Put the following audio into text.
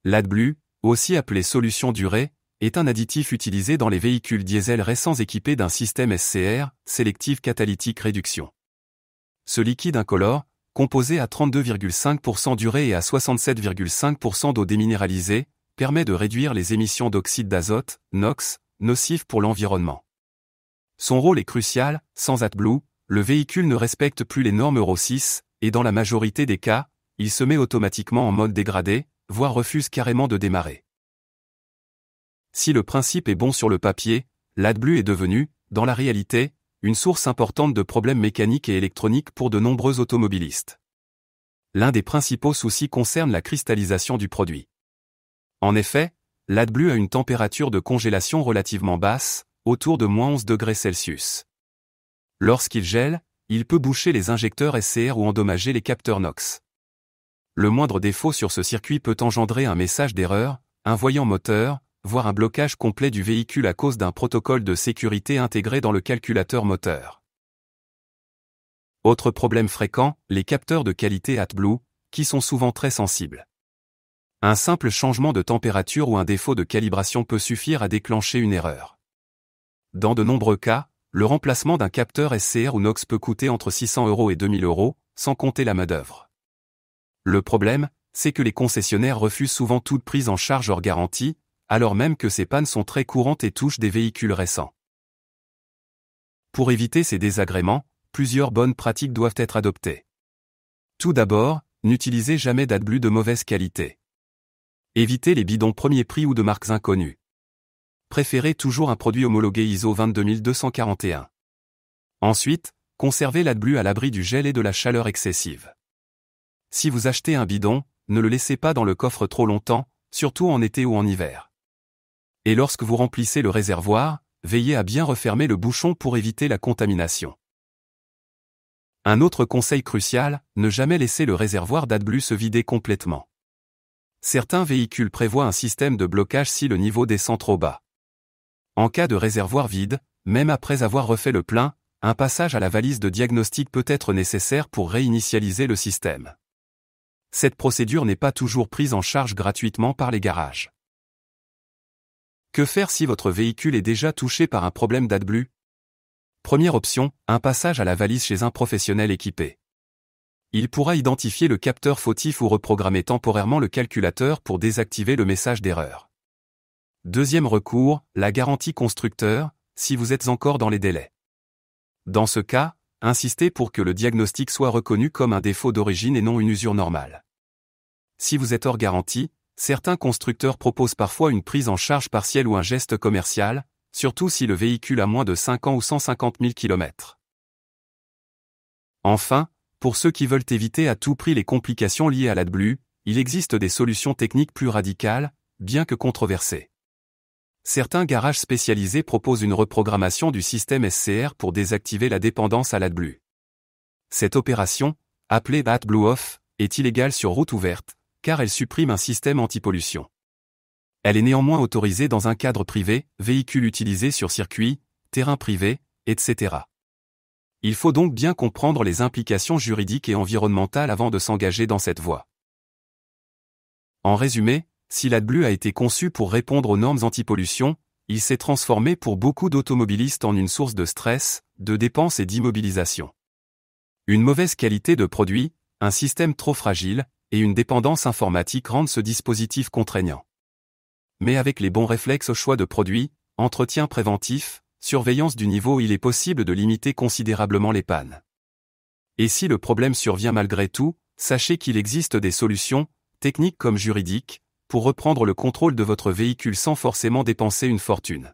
L'AdBlue, aussi appelé solution durée, est un additif utilisé dans les véhicules diesel récents équipés d'un système SCR, Selective Catalytic Reduction. Ce liquide incolore, composé à 32,5% d'urée et à 67,5% d'eau déminéralisée, permet de réduire les émissions d'oxyde d'azote, NOx, nocifs pour l'environnement. Son rôle est crucial, sans AdBlue, le véhicule ne respecte plus les normes Euro 6, et dans la majorité des cas, il se met automatiquement en mode dégradé, voire refuse carrément de démarrer. Si le principe est bon sur le papier, l'AdBlue est devenu, dans la réalité, une source importante de problèmes mécaniques et électroniques pour de nombreux automobilistes. L'un des principaux soucis concerne la cristallisation du produit. En effet, l'AdBlue a une température de congélation relativement basse, autour de -11 degrés Celsius. Lorsqu'il gèle, il peut boucher les injecteurs SCR ou endommager les capteurs NOx. Le moindre défaut sur ce circuit peut engendrer un message d'erreur, un voyant moteur, voire un blocage complet du véhicule à cause d'un protocole de sécurité intégré dans le calculateur moteur. Autre problème fréquent, les capteurs de qualité AdBlue, qui sont souvent très sensibles. Un simple changement de température ou un défaut de calibration peut suffire à déclencher une erreur. Dans de nombreux cas, le remplacement d'un capteur SCR ou NOx peut coûter entre 600 € et 2000 €, sans compter la main-d'œuvre. Le problème, c'est que les concessionnaires refusent souvent toute prise en charge hors garantie, alors même que ces pannes sont très courantes et touchent des véhicules récents. Pour éviter ces désagréments, plusieurs bonnes pratiques doivent être adoptées. Tout d'abord, n'utilisez jamais d'AdBlue de mauvaise qualité. Évitez les bidons premier prix ou de marques inconnues. Préférez toujours un produit homologué ISO 22241. Ensuite, conservez l'AdBlue à l'abri du gel et de la chaleur excessive. Si vous achetez un bidon, ne le laissez pas dans le coffre trop longtemps, surtout en été ou en hiver. Et lorsque vous remplissez le réservoir, veillez à bien refermer le bouchon pour éviter la contamination. Un autre conseil crucial, ne jamais laisser le réservoir d'AdBlue se vider complètement. Certains véhicules prévoient un système de blocage si le niveau descend trop bas. En cas de réservoir vide, même après avoir refait le plein, un passage à la valise de diagnostic peut être nécessaire pour réinitialiser le système. Cette procédure n'est pas toujours prise en charge gratuitement par les garages. Que faire si votre véhicule est déjà touché par un problème d'AdBlue ? Première option, un passage à la valise chez un professionnel équipé. Il pourra identifier le capteur fautif ou reprogrammer temporairement le calculateur pour désactiver le message d'erreur. Deuxième recours, la garantie constructeur, si vous êtes encore dans les délais. Dans ce cas, insistez pour que le diagnostic soit reconnu comme un défaut d'origine et non une usure normale. Si vous êtes hors garantie, certains constructeurs proposent parfois une prise en charge partielle ou un geste commercial, surtout si le véhicule a moins de 5 ans ou 150 000 km. Enfin, pour ceux qui veulent éviter à tout prix les complications liées à l'AdBlue, il existe des solutions techniques plus radicales, bien que controversées. Certains garages spécialisés proposent une reprogrammation du système SCR pour désactiver la dépendance à l'AdBlue. Cette opération, appelée AdBlue Off, est illégale sur route ouverte, car elle supprime un système anti-pollution. Elle est néanmoins autorisée dans un cadre privé, véhicule utilisé sur circuit, terrain privé, etc. Il faut donc bien comprendre les implications juridiques et environnementales avant de s'engager dans cette voie. En résumé, si l'AdBlue a été conçu pour répondre aux normes anti-pollution, il s'est transformé pour beaucoup d'automobilistes en une source de stress, de dépenses et d'immobilisation. Une mauvaise qualité de produit, un système trop fragile, et une dépendance informatique rendent ce dispositif contraignant. Mais avec les bons réflexes au choix de produits, entretien préventif, surveillance du niveau, il est possible de limiter considérablement les pannes. Et si le problème survient malgré tout, sachez qu'il existe des solutions, techniques comme juridiques, pour reprendre le contrôle de votre véhicule sans forcément dépenser une fortune.